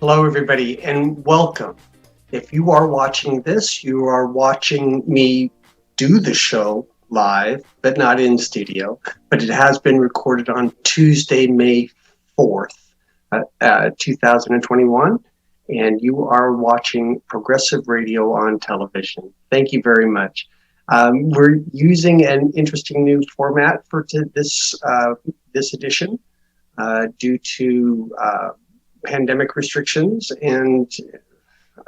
Hello, everybody, and welcome. If you are watching this, you are watching me do the show live, but not in studio. But it has been recorded on Tuesday, May 4th, 2021, and you are watching Progressive Radio on television. Thank you very much. We're using an interesting new format for this edition due to pandemic restrictions and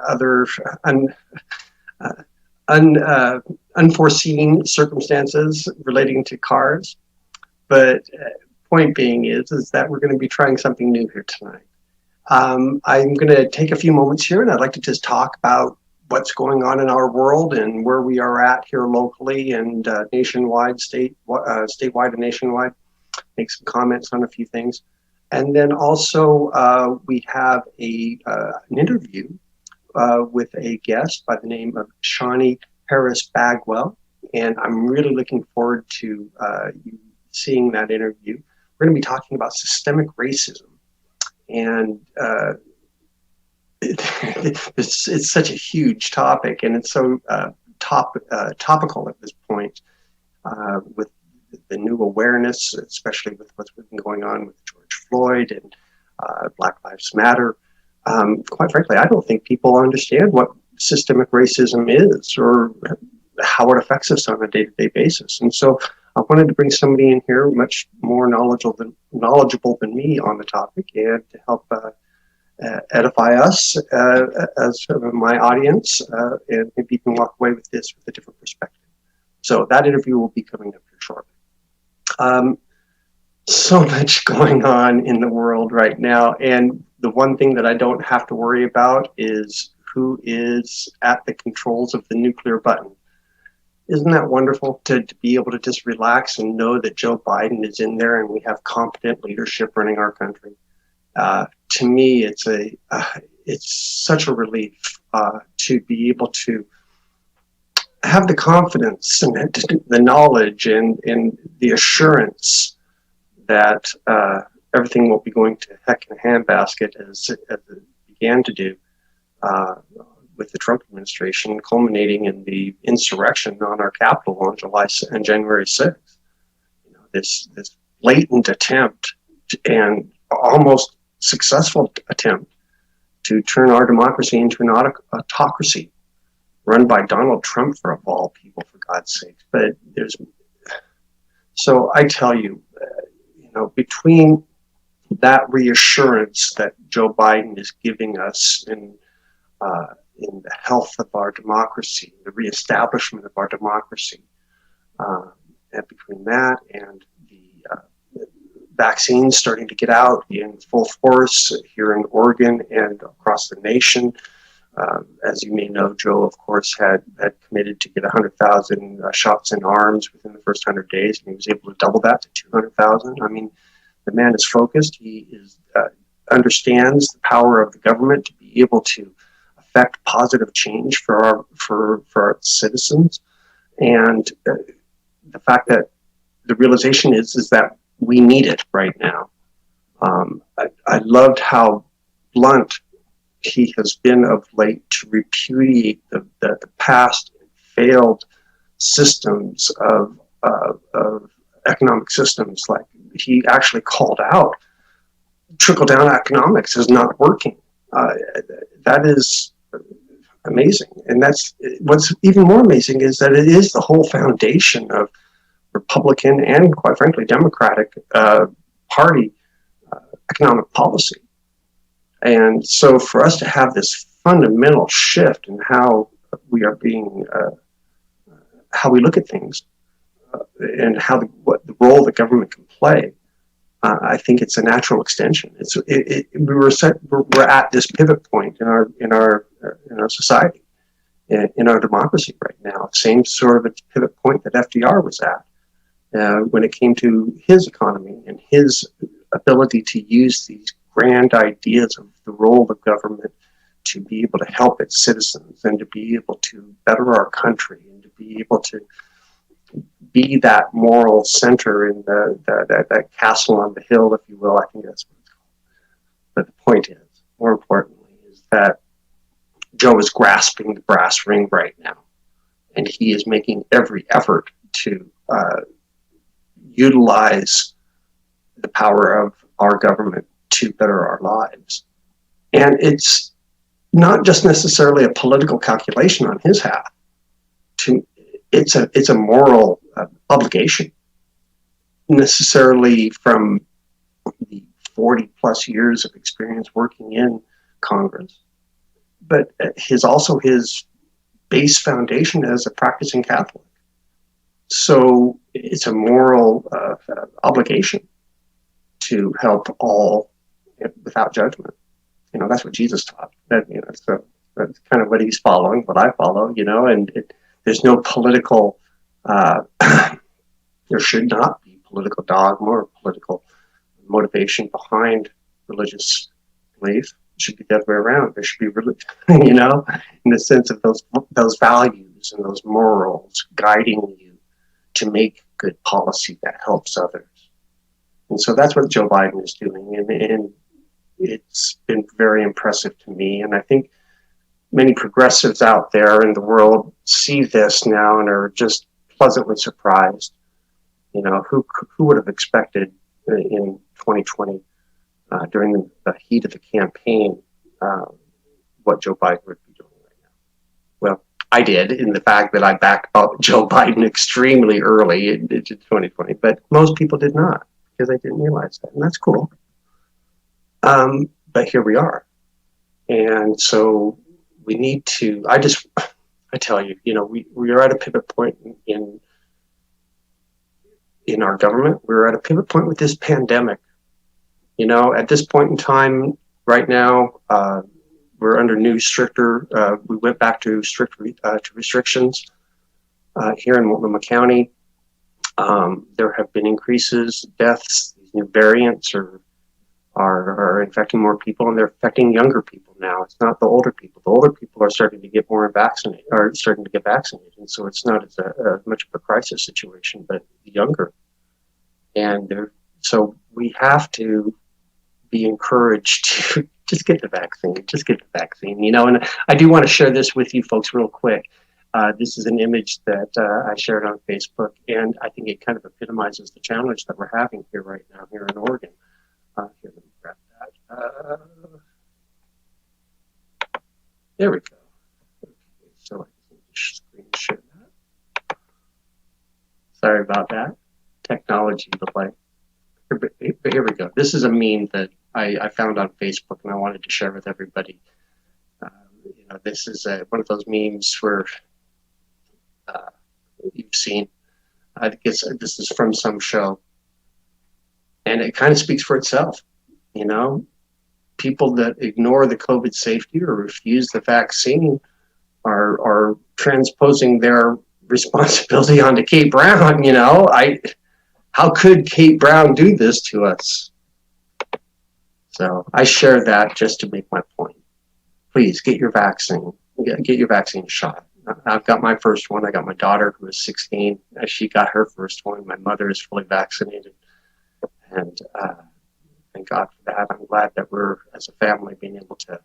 other unforeseen circumstances relating to cars. But point being is that we're going to be trying something new here tonight. I'm going to take a few moments here, and I'd like to just talk about what's going on in our world and where we are at here locally and nationwide, statewide and nationwide. Make some comments on a few things. And then also we have an interview with a guest by the name of Shawnee Harris Bagwell. And I'm really looking forward to you seeing that interview. We're going to be talking about systemic racism. And it's such a huge topic, and it's so topical at this point with the new awareness, especially with what's been going on with George Floyd and Black Lives Matter. Quite frankly, I don't think people understand what systemic racism is or how it affects us on a day-to-day basis. And so I wanted to bring somebody in here much more knowledgeable than me on the topic, and to help edify us as my audience, and maybe you can walk away with this with a different perspective. So that interview will be coming up here shortly. So much going on in the world right now, and the one thing that I don't have to worry about is who is at the controls of the nuclear button. Isn't that wonderful to be able to just relax and know that Joe Biden is in there and we have competent leadership running our country? To me, it's such a relief to be able to have the confidence and the knowledge and the assurance that everything will be going to heck in a handbasket as it began to do with the Trump administration, culminating in the insurrection on our Capitol on January 6th. You know, this blatant attempt and almost successful attempt to turn our democracy into an autocracy run by Donald Trump, for all people, for God's sake. But so I tell you, between that reassurance that Joe Biden is giving us in the health of our democracy, the reestablishment of our democracy, and between that and the vaccines starting to get out in full force here in Oregon and across the nation. As you may know, Joe, of course, had committed to get 100,000 shots in arms within the first 100 days, and he was able to double that to 200,000. I mean, the man is focused. He understands the power of the government to be able to affect positive change for our citizens, and the fact that the realization is that we need it right now. I loved how blunt he has been of late to repudiate the past failed systems of economic systems. Like, he actually called out trickle-down economics is not working. That is amazing. And that's what's even more amazing is that it is the whole foundation of Republican and, quite frankly, Democratic Party economic policy. And so for us to have this fundamental shift in how we are being, how we look at things, and what the role the government can play, I think it's a natural extension. We're at this pivot point in our society, in our democracy right now. Same sort of a pivot point that FDR was at when it came to his economy and his ability to use these grand ideas of the role of government to be able to help its citizens and to be able to better our country and to be able to be that moral center in that castle on the hill, if you will. I think that's what it's called. But the point is, more importantly, that Joe is grasping the brass ring right now, and he is making every effort to utilize the power of our government to better our lives. And it's not just necessarily a political calculation on his half. It's a moral obligation, necessarily from the 40 plus years of experience working in Congress, but his base foundation as a practicing Catholic. So it's a moral obligation to help all without judgment. That's what Jesus taught. So that's kind of what he's following, what I follow, and there's no political, there should not be political dogma or political motivation behind religious belief. It should be the other way around. There should be religion, in the sense of those values and those morals guiding you to make good policy that helps others. And so that's what Joe Biden is doing. And it's been very impressive to me. And I think many progressives out there in the world see this now and are just pleasantly surprised. Who would have expected in 2020, during the heat of the campaign, what Joe Biden would be doing right now? Well, I did, in the fact that I backed up Joe Biden extremely early into 2020, but most people did not, because they didn't realize that, and that's cool. But here we are. And so we need to, I tell you, we are at a pivot point in our government. We're at a pivot point with this pandemic. At this point in time, right now, we're under new stricter, we went back to strict restrictions here in Multnomah County. There have been increases, deaths. These new variants are infecting more people, and they're affecting younger people now. It's not the older people. The older people are starting to get vaccinated, and so it's not as much of a crisis situation, but the younger. And so we have to be encouraged to just get the vaccine. And I do want to share this with you folks real quick. This is an image that I shared on Facebook, and I think it kind of epitomizes the challenge that we're having here right now here in Oregon. Here, let me grab that. There we go. Okay, so I can screen share that. Sorry about that. Technology delay. But here we go. This is a meme that I found on Facebook, and I wanted to share with everybody. This is one of those memes where you've seen. I think this is from some show. And it kind of speaks for itself. People that ignore the COVID safety or refuse the vaccine are transposing their responsibility onto Kate Brown. How could Kate Brown do this to us? So I share that just to make my point. Please get your vaccine. Get your vaccine shot. I've got my first one. I got my daughter, who is 16. She got her first one. My mother is fully vaccinated. And thank God for that. I'm glad that we're, as a family, being able to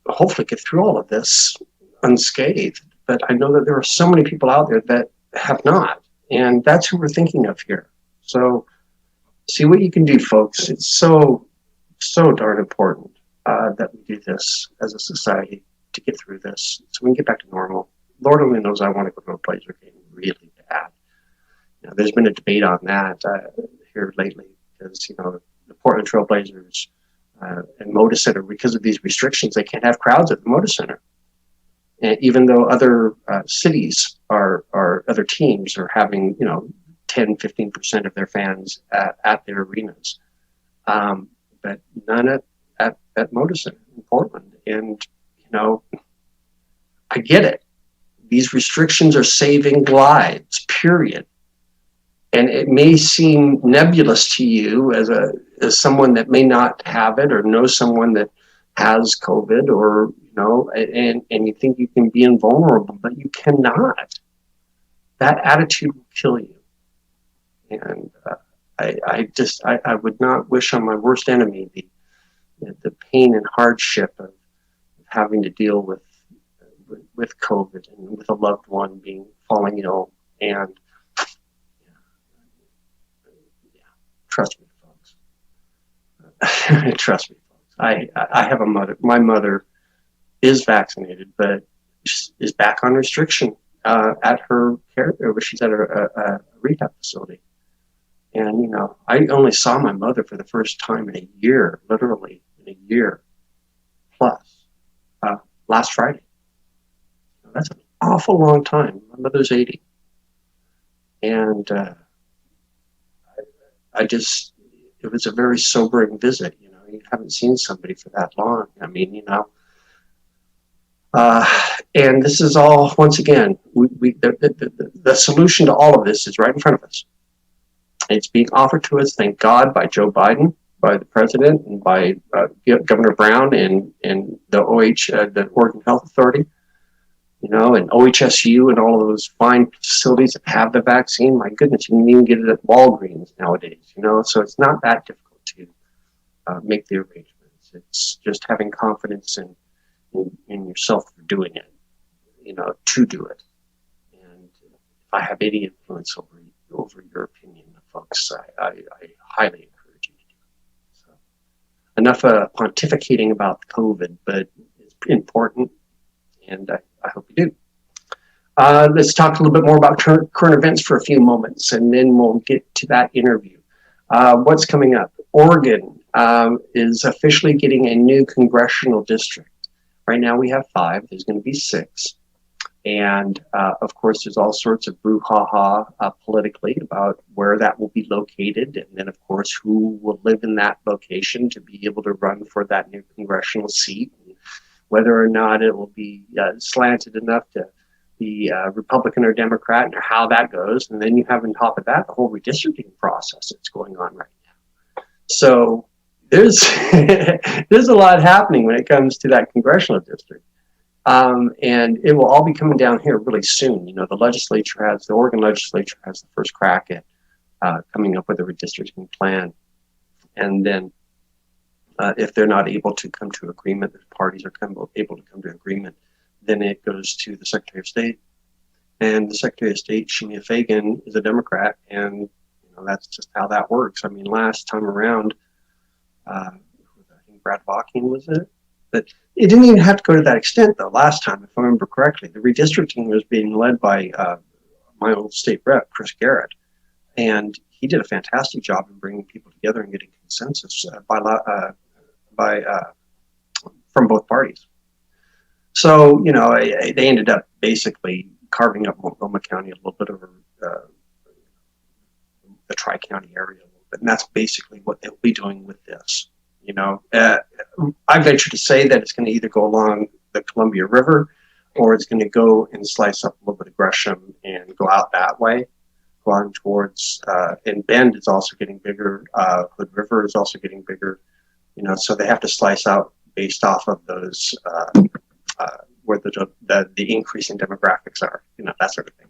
hopefully get through all of this unscathed. But I know that there are so many people out there that have not. And that's who we're thinking of here. So see what you can do, folks. It's so darn important that we do this as a society to get through this so we can get back to normal. Lord only knows I want to go to a Blazer game really bad. There's been a debate on that here lately because, the Portland Trail Blazers and Moda Center, because of these restrictions, they can't have crowds at the Moda Center. And even though other cities other teams are having, 10, 15% of their fans at their arenas. But none at Moda Center in Portland. And, I get it. These restrictions are saving lives, period. And it may seem nebulous to you as someone that may not have it or know someone that has COVID or, and you think you can be invulnerable, but you cannot. That attitude will kill you. And I would not wish on my worst enemy the pain and hardship of having to deal with COVID and with a loved one falling ill. And trust me, folks. Trust me, folks. I have a mother. My mother is vaccinated, but is back on restriction at her care. She's at a rehab facility. And, I only saw my mother for the first time in a year, literally in a year plus, last Friday. That's an awful long time. My mother's 80. And it was a very sobering visit. You haven't seen somebody for that long. I mean, and this is all, once again, the solution to all of this is right in front of us. It's being offered to us, thank God, by Joe Biden, by the president, and by Governor Brown and the the Oregon Health Authority, and OHSU and all of those fine facilities that have the vaccine. My goodness, you can even get it at Walgreens nowadays, so it's not that difficult to make the arrangements. It's just having confidence in yourself for doing it, to do it. And if I have any influence over your opinion, folks, I highly encourage you to do it. So, enough pontificating about COVID, but it's important, and I hope you do. Let's talk a little bit more about current events for a few moments, and then we'll get to that interview. What's coming up? Oregon is officially getting a new congressional district. Right now we have 5. There's going to be 6. And, of course, there's all sorts of brouhaha politically about where that will be located. And then, of course, who will live in that location to be able to run for that new congressional seat. And whether or not it will be slanted enough to be Republican or Democrat, or how that goes. And then you have on top of that the whole redistricting process that's going on right now. So there's there's a lot happening when it comes to that congressional district. And it will all be coming down here really soon. The the Oregon legislature has the first crack at coming up with a redistricting plan. And then if they're not able to come to agreement, the parties are able to come to agreement, then it goes to the Secretary of State. And the Secretary of State, Shemia Fagan, is a Democrat. And that's just how that works. I mean, last time around, I think Brad Bocking was it? But it didn't even have to go to that extent, though, last time, if I remember correctly. The redistricting was being led by my old state rep, Chris Garrett. And he did a fantastic job in bringing people together and getting consensus from both parties. So, they ended up basically carving up Multnomah County a little bit over the Tri-County area a little bit. And that's basically what they'll be doing with this. I venture to say that it's going to either go along the Columbia River, or it's going to go and slice up a little bit of Gresham and go out that way, going towards, and Bend is also getting bigger. Hood River is also getting bigger, so they have to slice out based off of those, where the increase in demographics are, that sort of thing.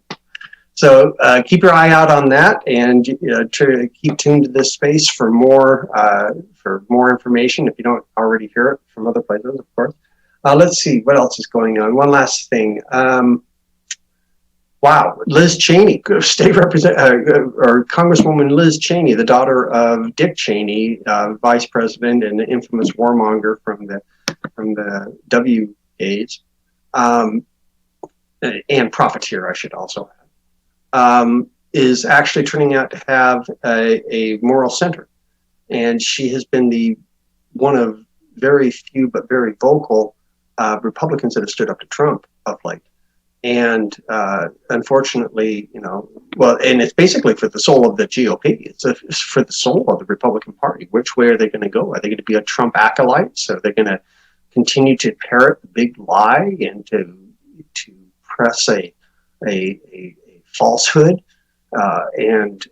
So keep your eye out on that, and to keep tuned to this space for more information if you don't already hear it from other places, of course. Let's see what else is going on. One last thing. Wow, Liz Cheney, state representative or Congresswoman Liz Cheney, the daughter of Dick Cheney, vice president and the infamous warmonger from the WAs, and profiteer, I should also add. Is actually turning out to have a moral center. And she has been one of very few but very vocal Republicans that have stood up to Trump of late. And unfortunately, and it's basically for the soul of the GOP. It's for the soul of the Republican Party. Which way are they going to go? Are they going to be a Trump acolyte? So they're going to continue to parrot the big lie and to press a falsehood and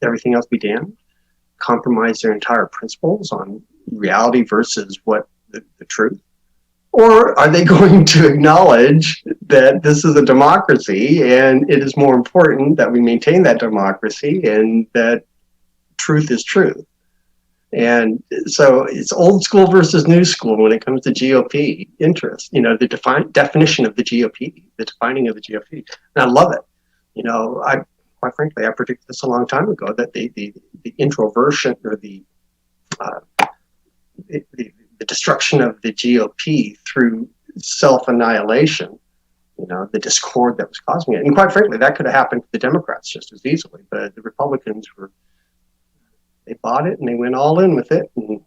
everything else be damned, compromise their entire principles on reality versus what the truth? Or are they going to acknowledge that this is a democracy and it is more important that we maintain that democracy and that truth is truth? And so it's old school versus new school when it comes to GOP interest, the definition of the GOP, the defining of the GOP. And I love it. Quite frankly, I predicted this a long time ago that the introversion or uh, the destruction of the GOP through self-annihilation, the discord that was causing it. And quite frankly, that could have happened to the Democrats just as easily, but the Republicans they bought it and they went all in with it, and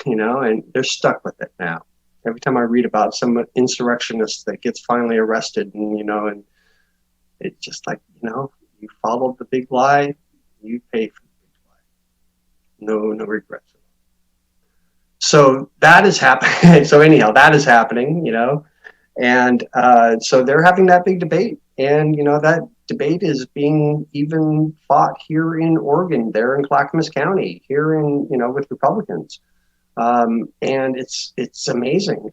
and they're stuck with it now. Every time I read about some insurrectionist that gets finally arrested, and it's just like, you followed the big lie, you pay for the big lie. No regrets. So that is happening. So anyhow, that is happening, and so they're having that big debate, and that debate is being even fought here in Oregon, there in Clackamas County, here in with Republicans, and it's amazing.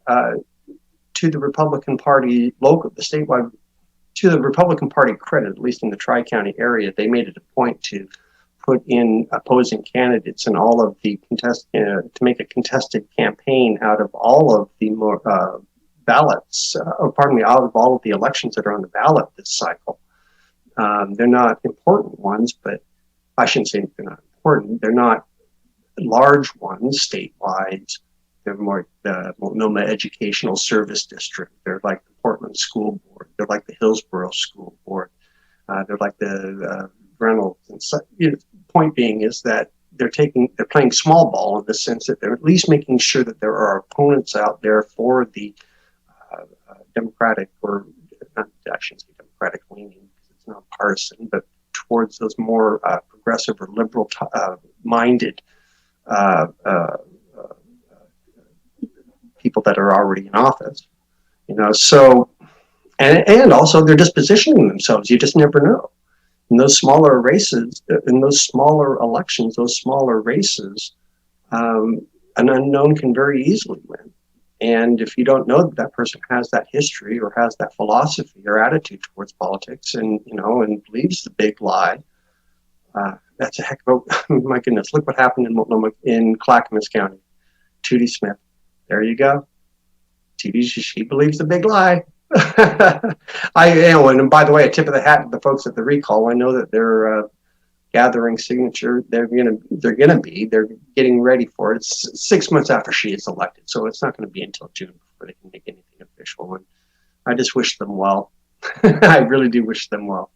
To the Republican Party the statewide, to the Republican Party credit, at least in the Tri-County area, they made it a point to put in opposing candidates in all of the to make a contested campaign out of all of the ballots, out of all of the elections that are on the ballot this cycle. They're not important ones, but I shouldn't say they're not important. They're not large ones statewide. They're more the Multnomah Educational Service District. They're like the Portland School Board. They're like the Hillsborough School Board. They're like the Reynolds. And so, point being is that they're playing small ball in the sense that they're at least making sure that there are opponents out there for the Democratic, or not, I shouldn't say Democratic leaning because it's not partisan, but towards those more progressive or liberal minded people that are already in office. So and also they're just positioning themselves. You just never know. In those smaller races, in those smaller elections, those smaller races, an unknown can very easily win. And if you don't know that person has that history or has that philosophy or attitude towards politics, and and believes the big lie, that's a heck of a my goodness. Look what happened in Clackamas County. Tootie Smith. There you go. Tootie, she believes the big lie. And by the way, a tip of the hat to the folks at the recall. I know that they're gathering signature. They're getting ready for it. It's 6 months after she is elected, so it's not going to be until June before they can make anything official. And I just wish them well. I really do wish them well.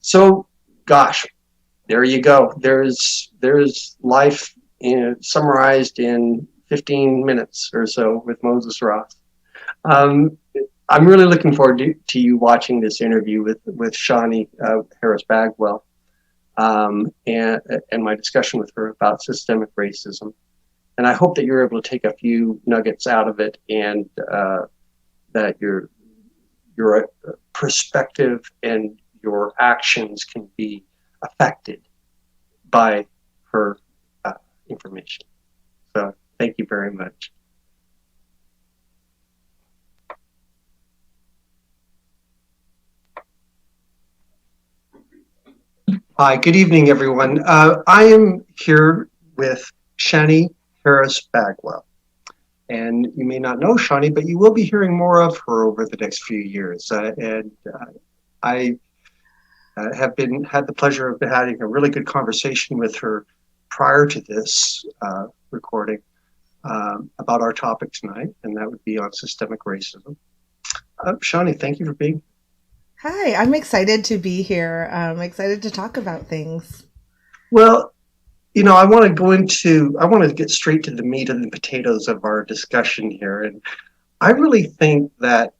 So, gosh, there you go. There's life summarized in 15 minutes or so with Moses Ross. I'm really looking forward to you watching this interview with Shawnee Harris Bagwell, and my discussion with her about systemic racism. And I hope that you're able to take a few nuggets out of it, and that your perspective and your actions can be affected by her information. So thank you very much. Hi, good evening, everyone. I am here with Shawnee Harris Bagwell. And you may not know Shawnee, but you will be hearing more of her over the next few years. I have had the pleasure of having a really good conversation with her prior to this recording about our topic tonight, and that would be on systemic racism. Shawnee, thank you for being here. Hi, I'm excited to be here. I'm excited to talk about things. Well, I want to get straight to the meat and the potatoes of our discussion here. And I really think that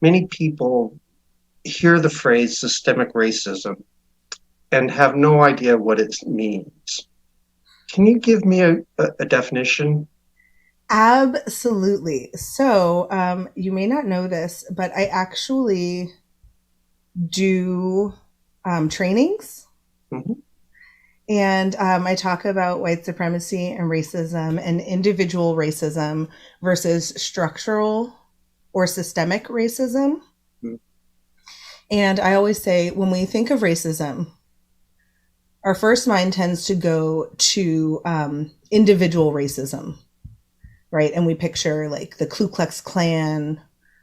many people hear the phrase systemic racism and have no idea what it means. Can you give me a definition? Absolutely. So you may not know this, but I actually do trainings. Mm-hmm. And I talk about white supremacy and racism and individual racism versus structural or systemic racism. Mm-hmm. And I always say, when we think of racism, our first mind tends to go to individual racism, right? And we picture like the Ku Klux Klan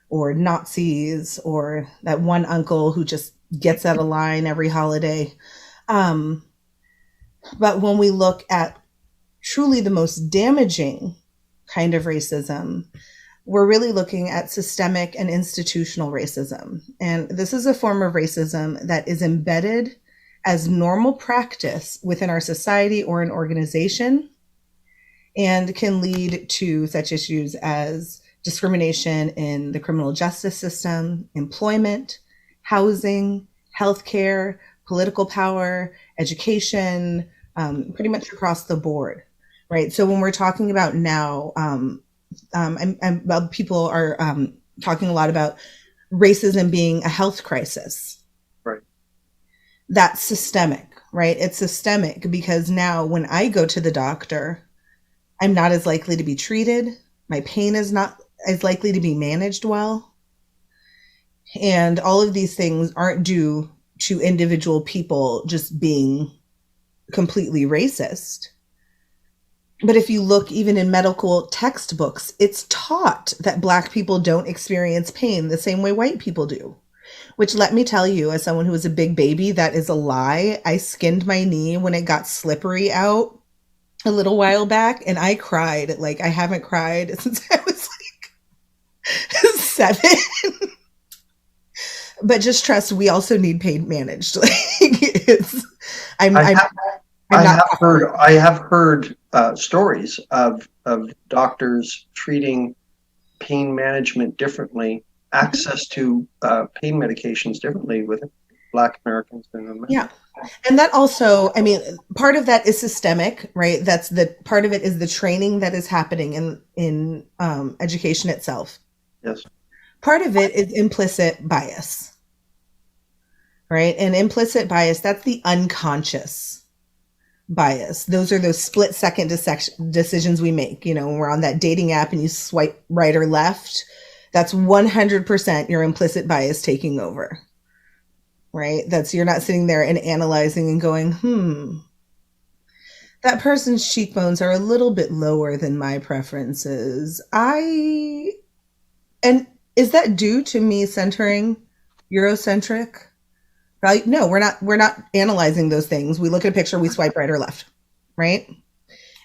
or Nazis or that one uncle who just gets out of line every holiday. But when we look at truly the most damaging kind of racism, we're really looking at systemic and institutional racism. And this is a form of racism that is embedded as normal practice within our society or an organization and can lead to such issues as discrimination in the criminal justice system, employment, housing, healthcare, political power, education, pretty much across the board, right? So when we're talking about now, people are talking a lot about racism being a health crisis. Right. That's systemic, right? It's systemic because now when I go to the doctor, I'm not as likely to be treated. My pain is not as likely to be managed well. And all of these things aren't due to individual people just being completely racist. But if you look even in medical textbooks, it's taught that Black people don't experience pain the same way white people do. Which, let me tell you, as someone who was a big baby, that is a lie. I skinned my knee when it got slippery out a little while back, and I cried. Like, I haven't cried since I was like 7. But just trust, we also need pain managed. Like, I have heard stories of doctors treating pain management differently, access to pain medications differently with Black Americans than Americans. Yeah. And that also, I mean, part of that is systemic, right? That's the part of it is the training that is happening in education itself. Yes. Part of it is implicit bias, right? And implicit bias, that's the unconscious bias. Those are those split second decisions we make. You know, when we're on that dating app and you swipe right or left, that's 100% your implicit bias taking over, right? That's, you're not sitting there and analyzing and going, that person's cheekbones are a little bit lower than my preferences. And is that due to me centering Eurocentric? Right? No, we're not analyzing those things. We look at a picture, we swipe right or left, right?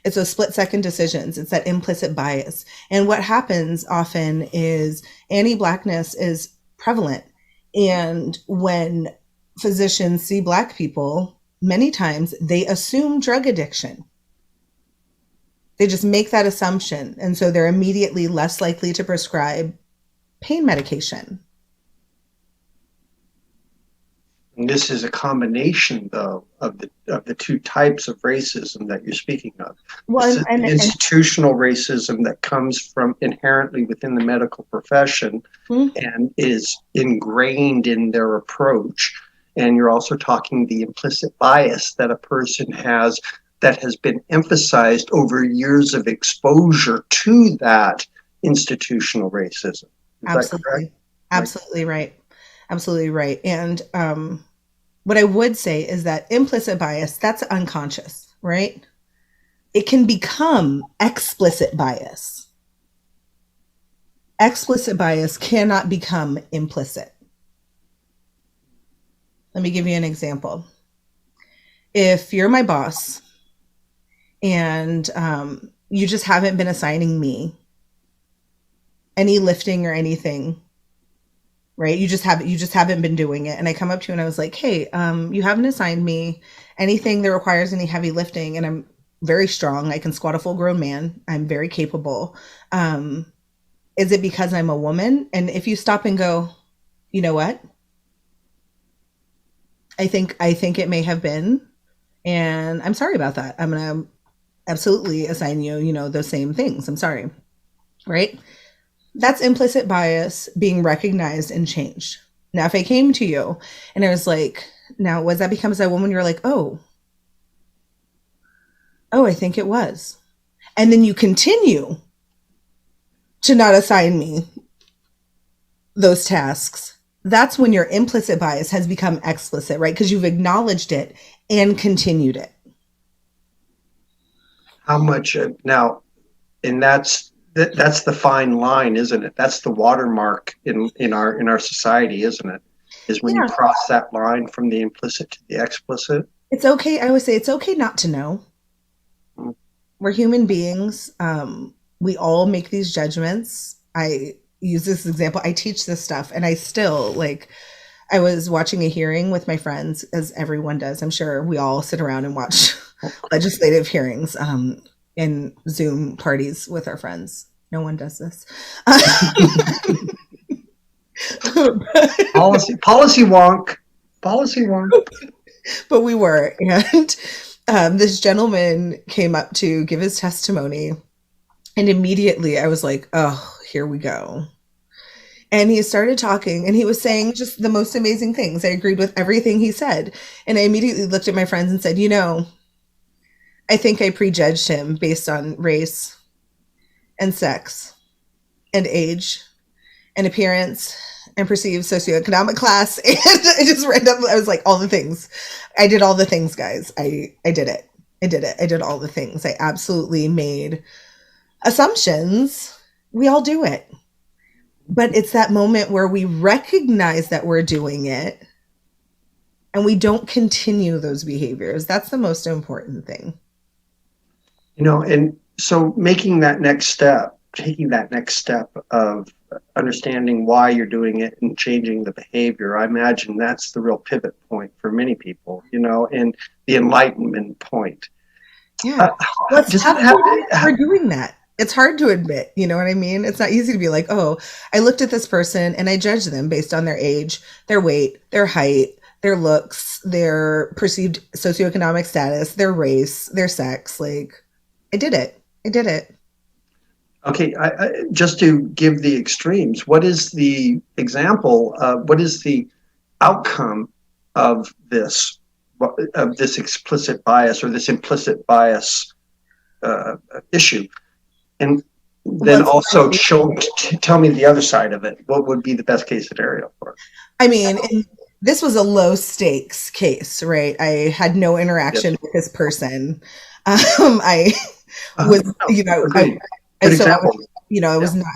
It's those split second decisions. It's that implicit bias. And what happens often is anti-Blackness is prevalent. And when physicians see Black people, many times they assume drug addiction. They just make that assumption. And so they're immediately less likely to prescribe pain medication. And this is a combination, though, of the two types of racism that you're speaking of. Well, and institutional racism that comes from inherently within the medical profession and is ingrained in their approach. And you're also talking the implicit bias that a person has that has been emphasized over years of exposure to that institutional racism. Is that correct? Absolutely right. Absolutely right. And what I would say is that implicit bias, that's unconscious, right? It can become explicit bias. Explicit bias cannot become implicit. Let me give you an example. If you're my boss and you just haven't been assigning me any lifting or anything, right? You just haven't been doing it. And I come up to you and I was like, hey, you haven't assigned me anything that requires any heavy lifting. And I'm very strong. I can squat a full grown man. I'm very capable. Is it because I'm a woman? And if you stop and go, you know what? I think it may have been, and I'm sorry about that. I'm going to absolutely assign you, those same things. I'm sorry. Right? That's implicit bias being recognized and changed. Now, if I came to you and I was like, now, was that because I'm a woman? You're like, oh, I think it was. And then you continue to not assign me those tasks. that's when your implicit bias has become explicit, right? Because you've acknowledged it and continued it. How much now, and that's the fine line, isn't it? That's the watermark in our society, isn't it? Is when you cross that line from the implicit to the explicit. It's okay. I always say it's okay not to know. We're human beings. We all make these judgments. I use this example. I teach this stuff, and I still I was watching a hearing with my friends, as everyone does. I'm sure we all sit around and watch legislative hearings in Zoom parties with our friends. No one does this. Policy wonk. But we were, and this gentleman came up to give his testimony, and immediately I was like, oh, here we go. And he started talking, and he was saying just the most amazing things. I agreed with everything he said. And I immediately looked at my friends and said, I think I prejudged him based on race and sex and age and appearance and perceived socioeconomic class. And I just I was like, all the things. I did all the things, guys. I did it. I did all the things. I absolutely made assumptions. We all do it. But it's that moment where we recognize that we're doing it and we don't continue those behaviors. That's the most important thing. And so taking that next step of understanding why you're doing it and changing the behavior, I imagine that's the real pivot point for many people, and the enlightenment point. Yeah. We're doing that. It's hard to admit, you know what I mean? It's not easy to be like, oh, I looked at this person and I judged them based on their age, their weight, their height, their looks, their perceived socioeconomic status, their race, their sex. I did it. Okay, just to give the extremes, what is the example? What is the outcome of this explicit bias or this implicit bias issue? And then also tell me the other side of it. What would be the best case scenario for it? I mean, this was a low stakes case, right? I had no interaction with this person. I was,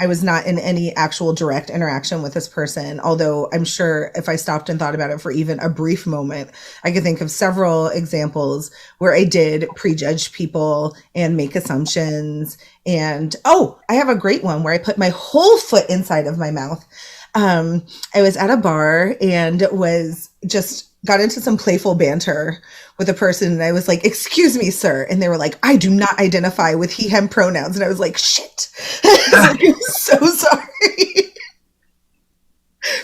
I was not in any actual direct interaction with this person. Although I'm sure if I stopped and thought about it for even a brief moment, I could think of several examples where I did prejudge people and make assumptions. And I have a great one where I put my whole foot inside of my mouth. I was at a bar and got into some playful banter with a person, and I was like, excuse me, sir. And they were like, I do not identify with he, him pronouns. And I was like, shit. I'm so sorry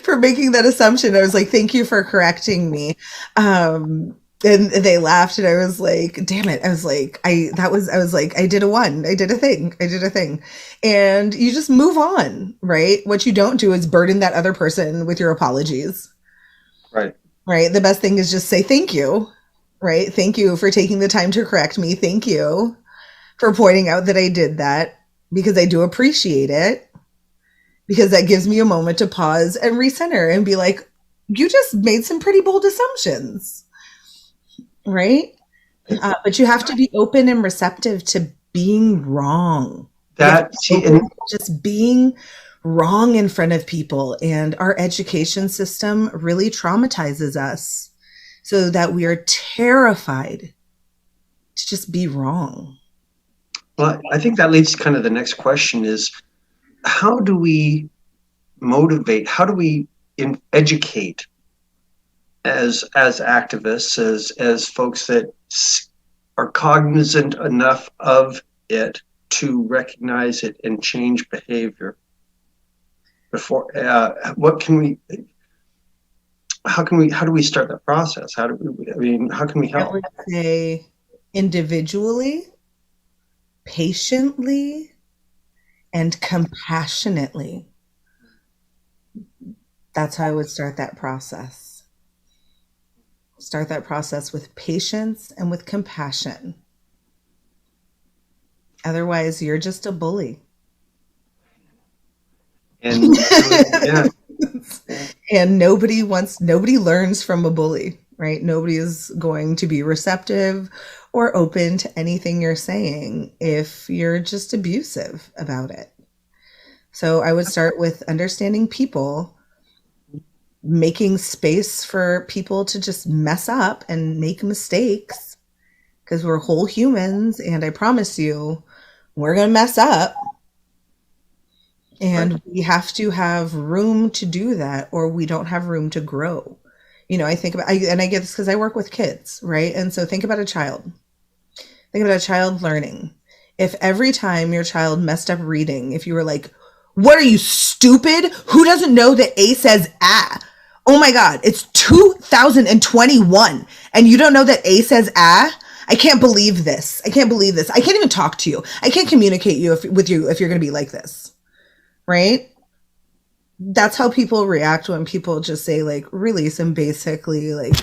for making that assumption. I was like, thank you for correcting me. And they laughed, and I was like, damn it. I was like, I did a thing. And you just move on, right? What you don't do is burden that other person with your apologies. Right. The best thing is just say thank you, right? Thank you for taking the time to correct me. Thank you for pointing out that I did that, because I do appreciate it, because that gives me a moment to pause and recenter and be like, you just made some pretty bold assumptions, right? But you have to be open and receptive to being wrong. Just being wrong in front of people. And our education system really traumatizes us so that we are terrified to just be wrong. Well, I think that leads to kind of the next question is, how do we motivate, how do we educate as activists, as folks that are cognizant enough of it to recognize it and change behavior? How do we start that process? How can we help? I would say individually, patiently, and compassionately. That's how I would start that process. Start that process with patience and with compassion. Otherwise, you're just a bully. And And nobody learns from a bully, right? Nobody is going to be receptive or open to anything you're saying if you're just abusive about it. So I would start with understanding people, making space for people to just mess up and make mistakes because we're whole humans. And I promise you, we're going to mess up. And Right. we have to have room to do that, or we don't have room to grow. I think about, and I get this because I work with kids, right? And so think about a child. Think about a child learning. If every time your child messed up reading, if you were like, what are you, stupid? Who doesn't know that A says ah? Oh my God, it's 2021 and you don't know that A says ah? I can't believe this. I can't believe this. I can't even talk to you. I can't communicate with you if you're going to be like this, right? That's how people react when people just say like really some basically like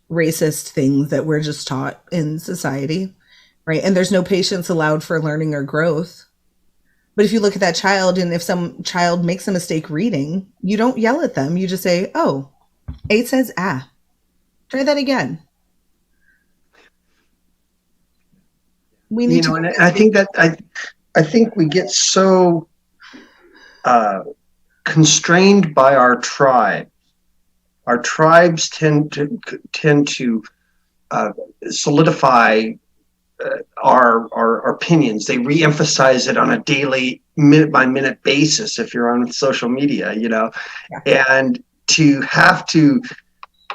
racist things that we're just taught in society, right? And there's no patience allowed for learning or growth. But if you look at that child, and if some child makes a mistake reading, you don't yell at them. You just say, oh, A says ah. Try that again. We need to. And I think that I think we get so constrained by our tribe. Our tribes tend to solidify our opinions. They reemphasize it on a daily, minute by minute basis. If you're on social media, Yeah. and to have to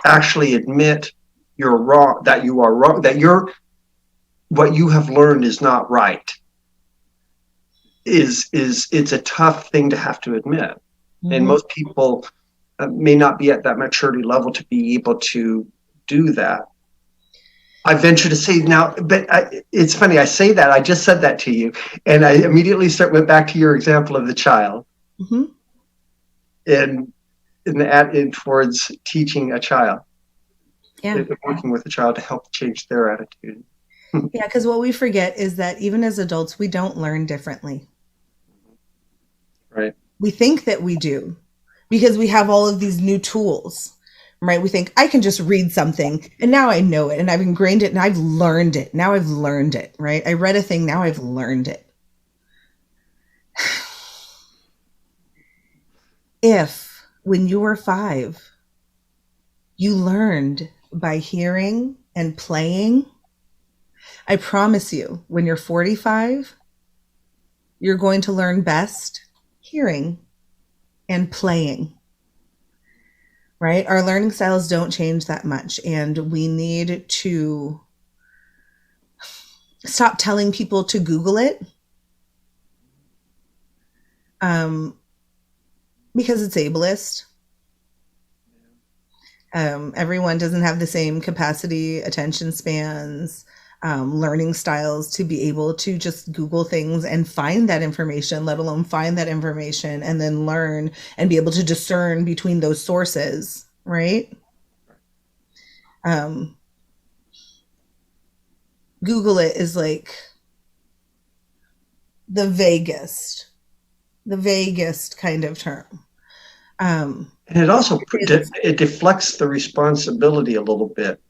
actually admit you're wrong, that you are wrong, that what you have learned is not right. It's a tough thing to have to admit, and most people may not be at that maturity level to be able to do that. I venture to say now, but it's funny. I say that, I just said that to you, and I immediately went back to your example of the child, Mm-hmm. and in towards teaching a child, Yeah. working with a child to help change their attitude. Yeah, because what we forget is that even as adults, we don't learn differently. Right. We think that we do because we have all of these new tools, right? We think I can just read something and now I know it and I've ingrained it and I've learned it. Now I've learned it, right? I read a thing, now I've learned it. If when you were 5, you learned by hearing and playing, I promise you, when you're 45, you're going to learn best hearing and playing, right? Our learning styles don't change that much, and we need to stop telling people to Google it, because it's ableist. Everyone doesn't have the same capacity, attention spans, learning styles to be able to just Google things and find that information, let alone find that information and then learn and be able to discern between those sources, right? Google it is like the vaguest kind of term. And it also it deflects the responsibility a little bit,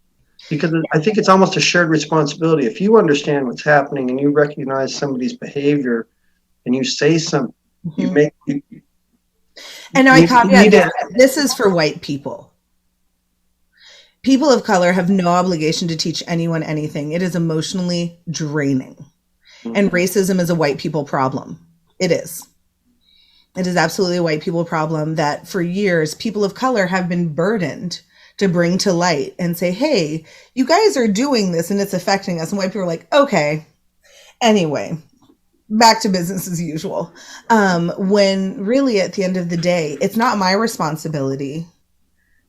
because I think it's almost a shared responsibility. If you understand what's happening and you recognize somebody's behavior and you say something, you make. And I caveat this is for white people. People of color have no obligation to teach anyone anything. It is emotionally draining. Mm-hmm. And racism is a white people problem. It is. It is absolutely a white people problem that for years, people of color have been burdened to bring to light and say, hey, you guys are doing this and it's affecting us. And white people are like, okay, anyway, back to business as usual. When really at the end of the day, it's not my responsibility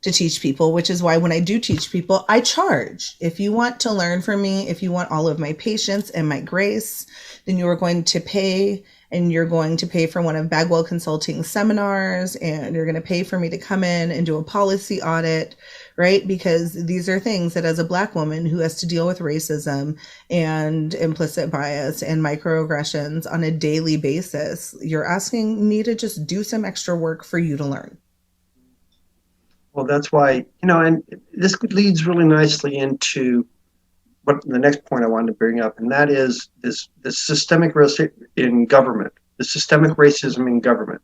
to teach people, which is why when I do teach people, I charge. If you want to learn from me, if you want all of my patience and my grace, then you are going to pay, and you're going to pay for one of Bagwell Consulting's seminars, and you're going to pay for me to come in and do a policy audit, right? Because these are things that as a Black woman who has to deal with racism and implicit bias and microaggressions on a daily basis, you're asking me to just do some extra work for you to learn. Well, that's why, and this leads really nicely into what the next point I wanted to bring up, and that is this systemic racism in government, the systemic racism in government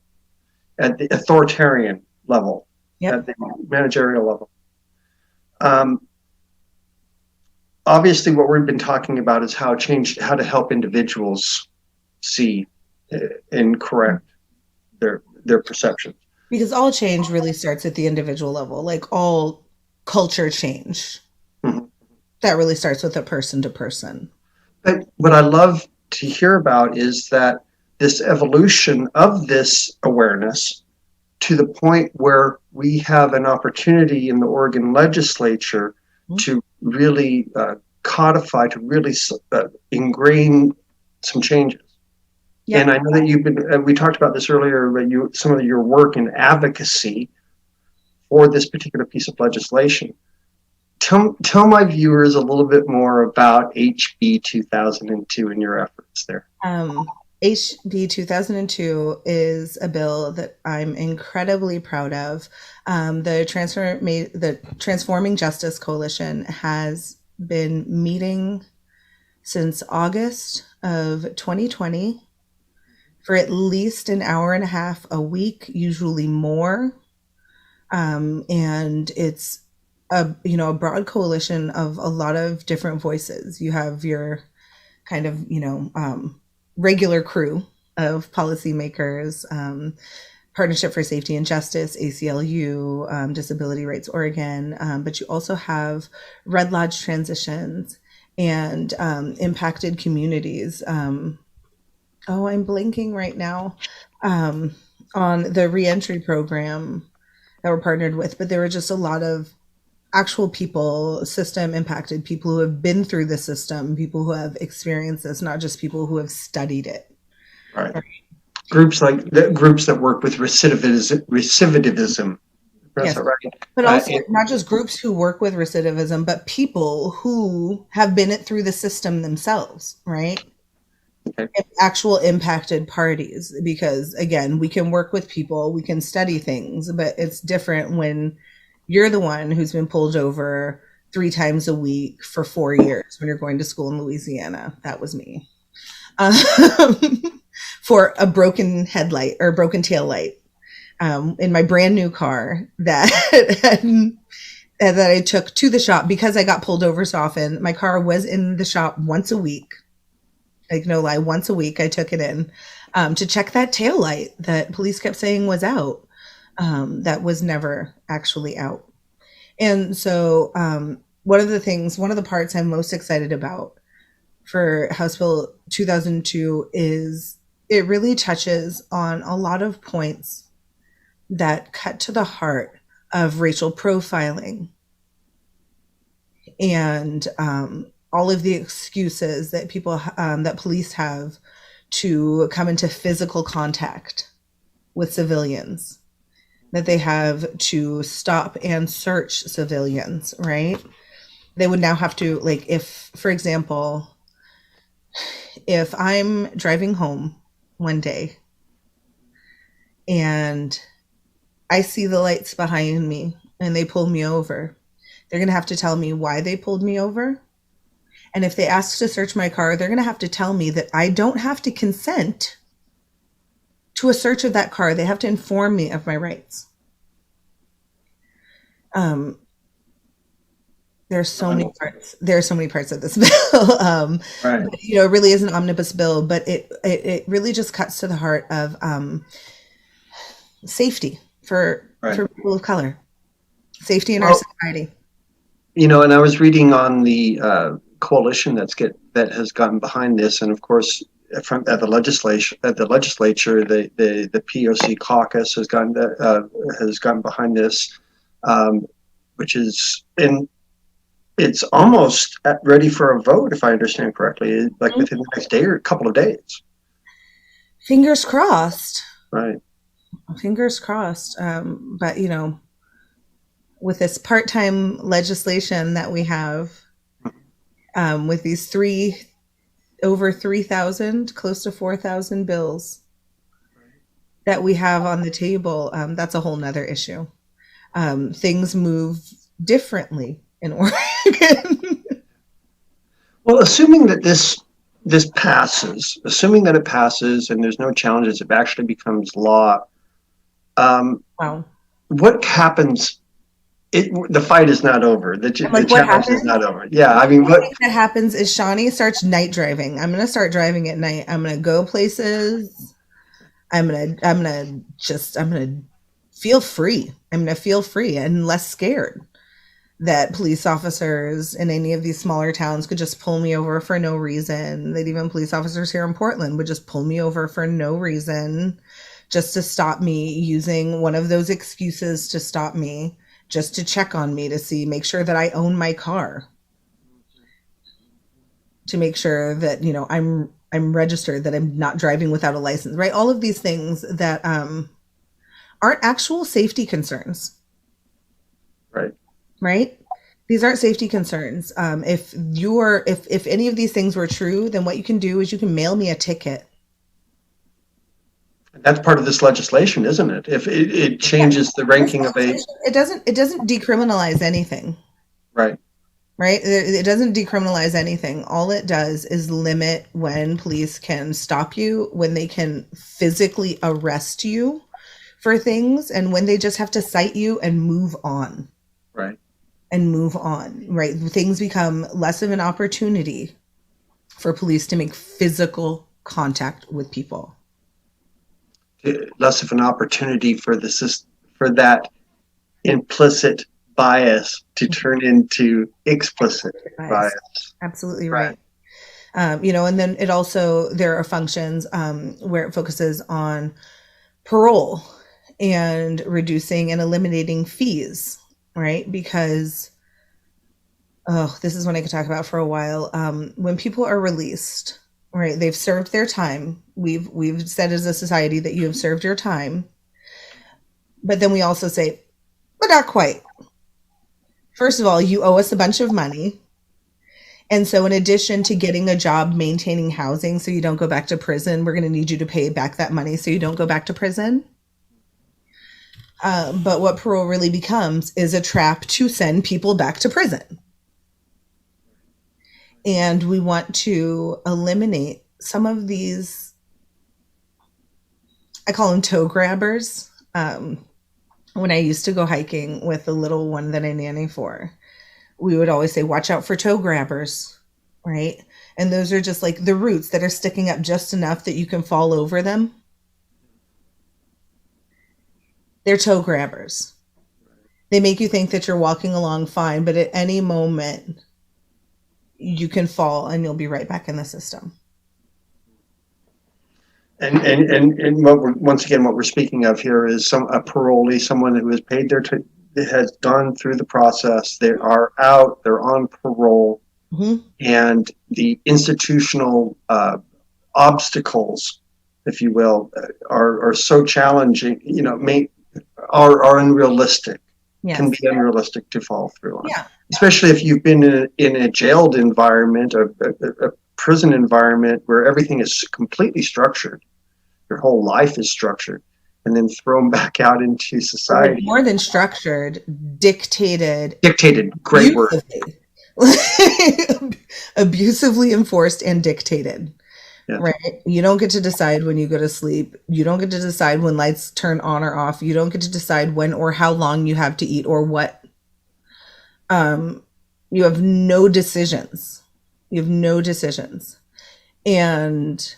at the authoritarian level, Yep. at the managerial level. Obviously, what we've been talking about is how to help individuals see and correct their perceptions. Because all change really starts at the individual level, like all culture change. Mm-hmm. That really starts with a person to person. But what I love to hear about is that this evolution of this awareness to the point where we have an opportunity in the Oregon legislature to really codify, to really ingrain some changes. Yep. And I know that we talked about this earlier, but some of your work in advocacy for this particular piece of legislation. Tell my viewers a little bit more about HB 2002 and your efforts there. HB 2002 is a bill that I'm incredibly proud of. The Transforming Justice Coalition has been meeting since August of 2020 for at least an hour and a half a week, usually more. And it's a broad coalition of a lot of different voices. You have your kind of, regular crew of policymakers, Partnership for Safety and Justice, ACLU, Disability Rights Oregon, but you also have Red Lodge Transitions and impacted communities. I'm blanking right now on the reentry program that we're partnered with, but there were just a lot of actual people, system impacted people who have been through the system, people who have experienced this, not just people who have studied it. Right. Groups that work with recidivism. That's yes. Right. But also not just groups who work with recidivism, but people who have been through the system themselves, right? Okay. Actual impacted parties, because again, we can work with people, we can study things, but it's different when you're the one who's been pulled over 3 times a week for 4 years when you're going to school in Louisiana. That was me. For a broken headlight or broken tail light in my brand new car that I took to the shop because I got pulled over so often. My car was in the shop once a week. Like, no lie, once a week I took it in to check that tail light that police kept saying was out. That was never actually out. And so one of the parts I'm most excited about for House Bill 2002 is it really touches on a lot of points that cut to the heart of racial profiling and all of the excuses that that police have to come into physical contact with civilians, that they have to stop and search civilians, right? They would now have to, like, if, for example, if I'm driving home one day and I see the lights behind me and they pull me over, they're going to have to tell me why they pulled me over. And if they ask to search my car, they're going to have to tell me that I don't have to consent to a search of that car. They have to inform me of my rights. There's so many parts. There are so many parts of this bill. Right. But, it really is an omnibus bill, but it really just cuts to the heart of safety for people of color, safety in our society. And I was reading on the coalition that has gotten behind this, and of course, at the legislature, the POC caucus has gotten behind this, which is it's almost ready for a vote, if I understand correctly, like within the next day or a couple of days. Fingers crossed. Right. Fingers crossed. But with this part-time legislation that we have, with these over 3,000, close to 4,000 bills that we have on the table, that's a whole nother issue. Things move differently in Oregon. Well, assuming that this passes, assuming that it passes and there's no challenges, it actually becomes law. Wow. What happens? The fight is not over. The Like, what challenge is happens? not over. Yeah, I What mean, I what? think that happens is Shawnee starts night driving. I'm gonna start driving at night. I'm gonna go places. I'm gonna feel free. I'm gonna feel free and less scared that police officers in any of these smaller towns could just pull me over for no reason. That even police officers here in Portland would just pull me over for no reason, just to stop me, using one of those excuses to stop me, just to check on me, to see, make sure that I own my car, to make sure that, you know, I'm registered, that I'm not driving without a license, right? All of these things that aren't actual safety concerns. Right. Right? These aren't safety concerns. If any of these things were true, then what you can do is you can mail me a ticket. That's part of this legislation, isn't it? If it changes the ranking of a It doesn't decriminalize anything. right. Right? It doesn't decriminalize anything. All it does is limit when police can stop you, when they can physically arrest you for things, and when they just have to cite you and move on. Right. And move on, right? Things become less of an opportunity for police to make physical contact with people. Less of an opportunity for for that implicit bias to turn into explicit bias. Absolutely right. You know, and then it also, there are functions where it focuses on parole and reducing and eliminating fees, right? Because, oh, this is one I could talk about for a while. When people are released, right, they've served their time. We've said as a society that you have served your time, but then we also say, but not quite. First of all, you owe us a bunch of money. And so in addition to getting a job maintaining housing so you don't go back to prison, we're going to need you to pay back that money so you don't go back to prison. But what parole really becomes is a trap to send people back to prison. And we want to eliminate some of these, I call them toe grabbers. When I used to go hiking with the little one that I nanny for, we would always say, watch out for toe grabbers, right? And those are just like the roots that are sticking up just enough that you can fall over them. They're toe grabbers. They make you think that you're walking along fine, but at any moment you can fall and you'll be right back in the system. And once again, what we're speaking of here is a parolee, someone who has paid has gone through the process. They are out. They're on parole, and the institutional obstacles, if you will, are so challenging. You know, are unrealistic. Yes. Can be unrealistic to fall through on. Yeah. Especially if you've been in a jailed environment, a prison environment where everything is completely structured. Your whole life is structured, and then thrown back out into society. More than structured, dictated. Dictated, great word. Abusively enforced and dictated. Yes. Right? You don't get to decide when you go to sleep. You don't get to decide when lights turn on or off. You don't get to decide when or how long you have to eat or what. You have no decisions. You have no decisions. And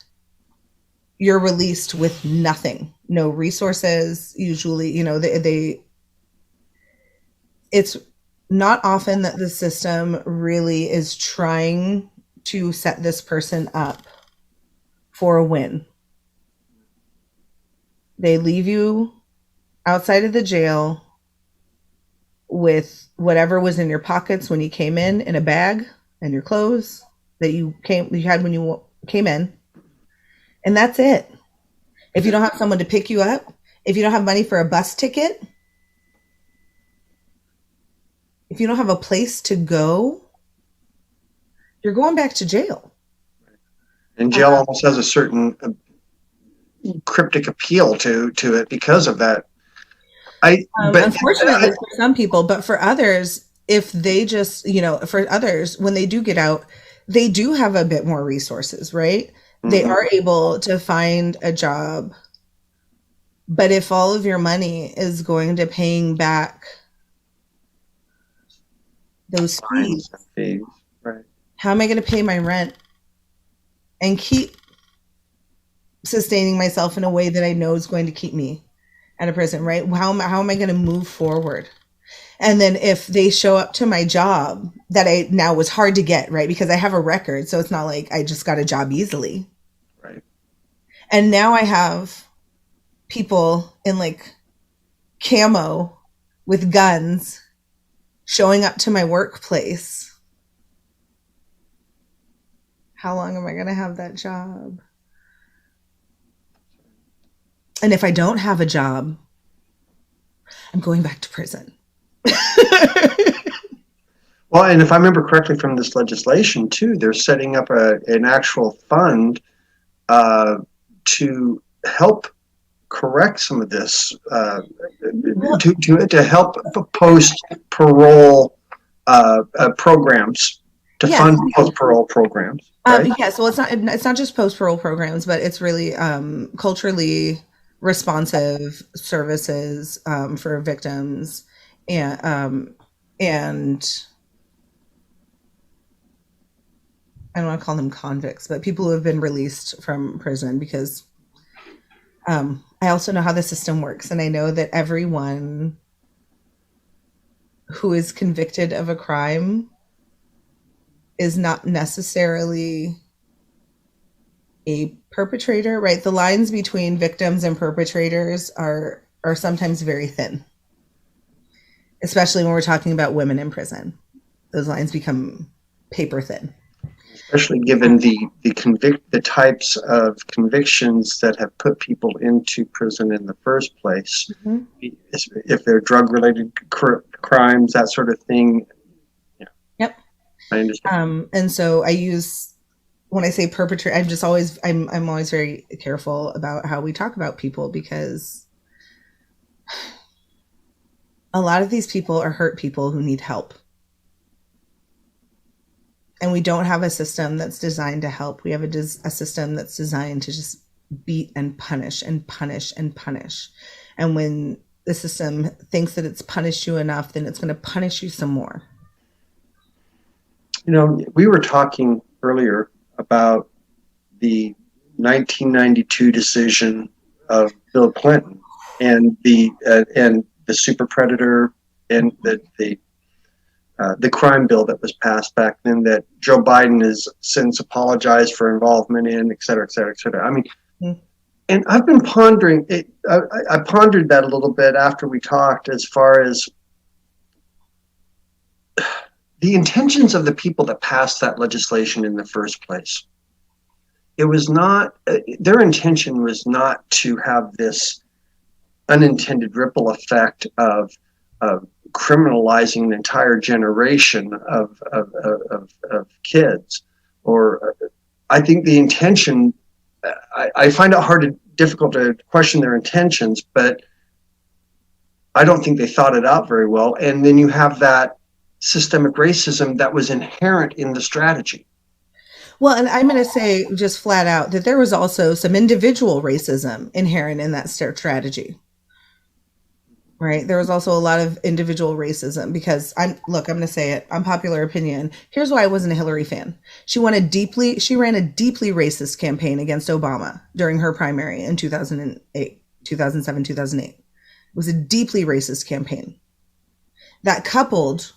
you're released with nothing, no resources. Usually, you know, it's not often that the system really is trying to set this person up for a win. They leave you outside of the jail with whatever was in your pockets when you came in a bag, and your clothes that you had when you came in. And that's it. If you don't have someone to pick you up, if you don't have money for a bus ticket, if you don't have a place to go, you're going back to jail. And jail almost has a certain cryptic appeal to it because of that. But Unfortunately for some people, but for others, if they just, for others, when they do get out, they do have a bit more resources, right? They mhm, are able to find a job. But if all of your money is going to paying back those fines fees, and fees, right? how am I going to pay my rent and keep sustaining myself in a way that I know is going to keep me out of prison, right? How am I going to move forward? And then if they show up to my job that I now was hard to get, right? Because I have a record. So it's not like I just got a job easily. Right. And now I have people in like camo with guns showing up to my workplace. How long am I going to have that job? And if I don't have a job, I'm going back to prison. Well, and if I remember correctly from this legislation too, they're setting up an actual fund to help correct some of this, to help post parole programs, to Yes. fund post parole programs. Right? Yes. Well, it's not just post parole programs, but it's really culturally responsive services for victims and I don't want to call them convicts, but people who have been released from prison because I also know how the system works. And I know that everyone who is convicted of a crime is not necessarily a perpetrator, right? The lines between victims and perpetrators are sometimes very thin, especially when we're talking about women in prison. Those lines become paper thin. Especially given the types of convictions that have put people into prison in the first place. Mm-hmm. If they're drug-related crimes, that sort of thing. Yeah. Yep. I understand. And so I use, when I say perpetrator, I'm always very careful about how we talk about people because a lot of these people are hurt people who need help. And we don't have a system that's designed to help. We have a system that's designed to just beat and punish and punish and punish. And when the system thinks that it's punished you enough, then it's going to punish you some more. You know, we were talking earlier about the 1992 decision of Bill Clinton and the super predator and the crime bill that was passed back then that Joe Biden has since apologized for involvement in, et cetera, et cetera, et cetera. I mean, and I've been pondering it. I pondered that a little bit after we talked as far as the intentions of the people that passed that legislation in the first place. It was not, their intention was not to have this unintended ripple effect of criminalizing an entire generation of kids. Or I think the intention, I find it difficult to question their intentions, but I don't think they thought it out very well. And then you have that systemic racism that was inherent in the strategy. Well, and I'm going to say just flat out that there was also some individual racism inherent in that strategy. Right. There was also a lot of individual racism because I'm going to say it. Unpopular opinion. Here's why I wasn't a Hillary fan. She ran a deeply racist campaign against Obama during her primary in 2007, 2008. It was a deeply racist campaign that, coupled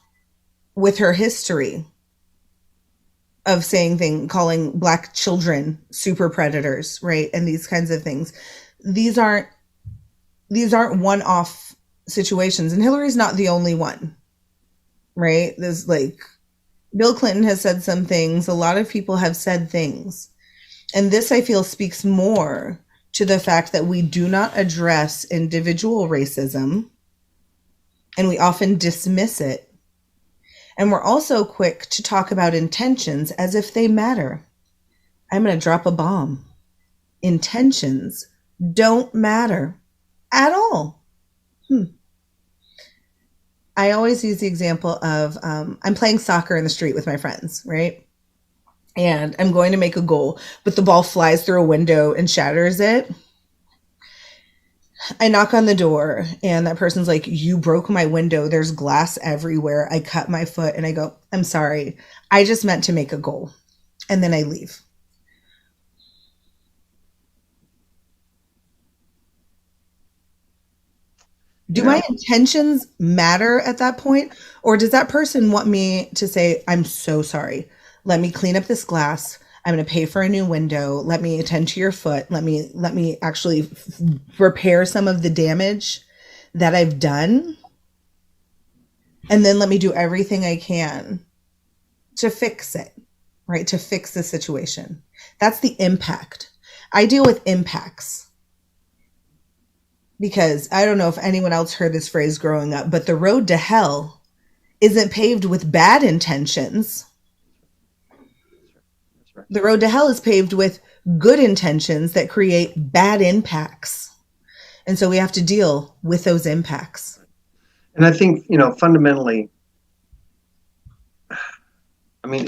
with her history of calling Black children super predators, right? And these kinds of things. These aren't one-off situations, and Hillary's not the only one, right? There's Bill Clinton has said some things. A lot of people have said things. And this, I feel, speaks more to the fact that we do not address individual racism, and we often dismiss it. And we're also quick to talk about intentions as if they matter. I'm going to drop a bomb. Intentions don't matter at all. I always use the example of I'm playing soccer in the street with my friends, right? And I'm going to make a goal, but the ball flies through a window and shatters it. I knock on the door and that person's like, "You broke my window. There's glass everywhere. I cut my foot." And I go, "I'm sorry. I just meant to make a goal." And then I leave. Do my intentions matter at that point? Or does that person want me to say, "I'm so sorry. Let me clean up this glass. I'm going to pay for a new window. Let me attend to your foot. Let me actually repair some of the damage that I've done. And then let me do everything I can to fix it," right? To fix the situation. That's the impact. I deal with impacts. Because I don't know if anyone else heard this phrase growing up, but the road to hell isn't paved with bad intentions. That's right. The road to hell is paved with good intentions that create bad impacts. And so we have to deal with those impacts. And I think, fundamentally, I mean,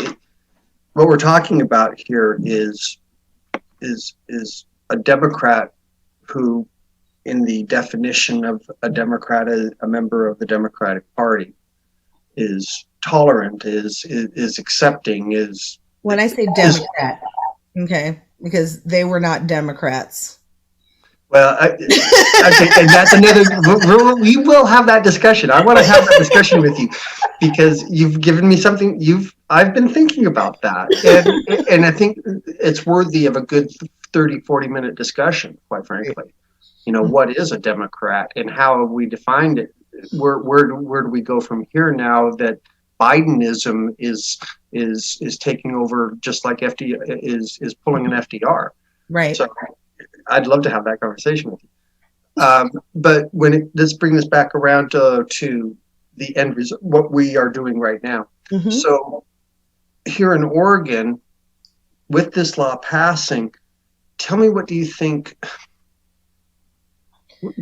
what we're talking about here is a Democrat who, in the definition of a Democrat, a member of the Democratic Party, is tolerant, is accepting, is. When I say Democrat, okay, because they were not Democrats. Well, okay, and that's another. We will have that discussion. I want to have that discussion with you because you've given me something. I've been thinking about that, and I think it's worthy of a good 30, 40-minute discussion, quite frankly. What is a Democrat and how have we defined it? Where do we go from here now that Bidenism is taking over, just like FD is pulling an FDR? Right. So I'd love to have that conversation with you. But let's bring this back around to the end result, what we are doing right now. Mm-hmm. So here in Oregon, with this law passing, tell me, what do you think?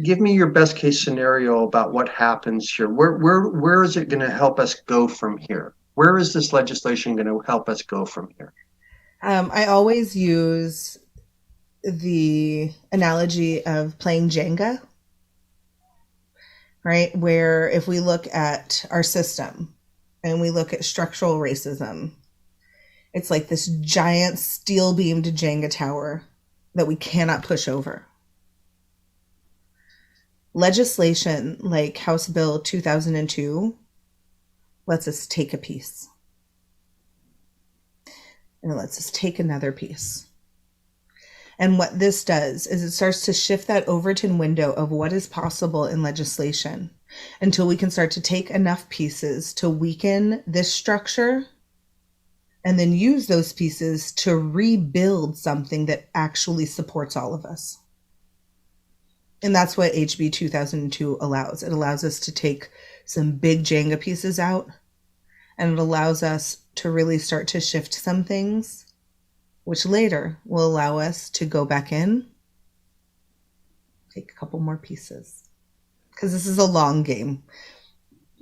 Give me your best case scenario about what happens here. Where is it going to help us go from here? Where is this legislation going to help us go from here? I always use the analogy of playing Jenga, right? Where if we look at our system and we look at structural racism, it's like this giant steel-beamed Jenga tower that we cannot push over. Legislation like House Bill 2002 lets us take a piece. And it lets us take another piece. And what this does is it starts to shift that Overton window of what is possible in legislation until we can start to take enough pieces to weaken this structure and then use those pieces to rebuild something that actually supports all of us. And that's what HB 2002 allows. It allows us to take some big Jenga pieces out, and it allows us to really start to shift some things, which later will allow us to go back in, take a couple more pieces. Because this is a long game.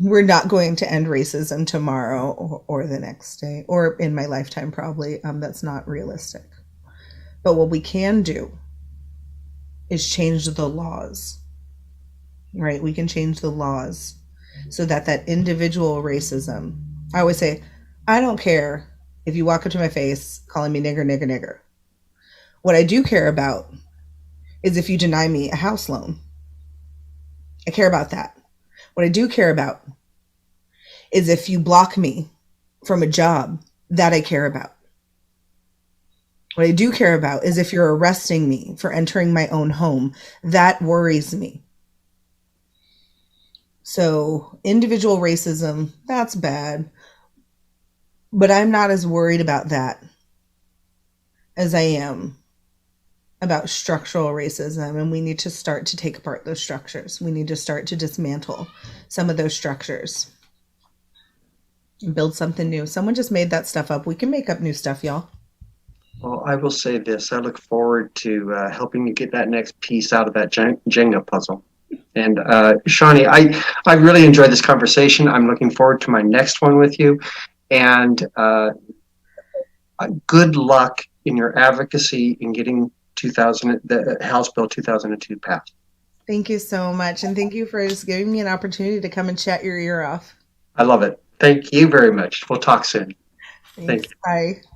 We're not going to end racism tomorrow or the next day, or in my lifetime probably. That's not realistic. But what we can do is change the laws, right? We can change the laws so that individual racism, I always say, I don't care if you walk up to my face calling me nigger, nigger, nigger. What I do care about is if you deny me a house loan. I care about that. What I do care about is if you block me from a job. That I care about. What I do care about is if you're arresting me for entering my own home. That worries me. So individual racism, that's bad. But I'm not as worried about that as I am about structural racism. And we need to start to take apart those structures. We need to start to dismantle some of those structures and build something new. Someone just made that stuff up. We can make up new stuff, y'all. Well, I will say this. I look forward to helping you get that next piece out of that Jenga puzzle. And Shawnee, I really enjoyed this conversation. I'm looking forward to my next one with you. And good luck in your advocacy in getting the House Bill 2002 passed. Thank you so much. And thank you for just giving me an opportunity to come and chat your ear off. I love it. Thank you very much. We'll talk soon. Thanks. Thank you. Bye.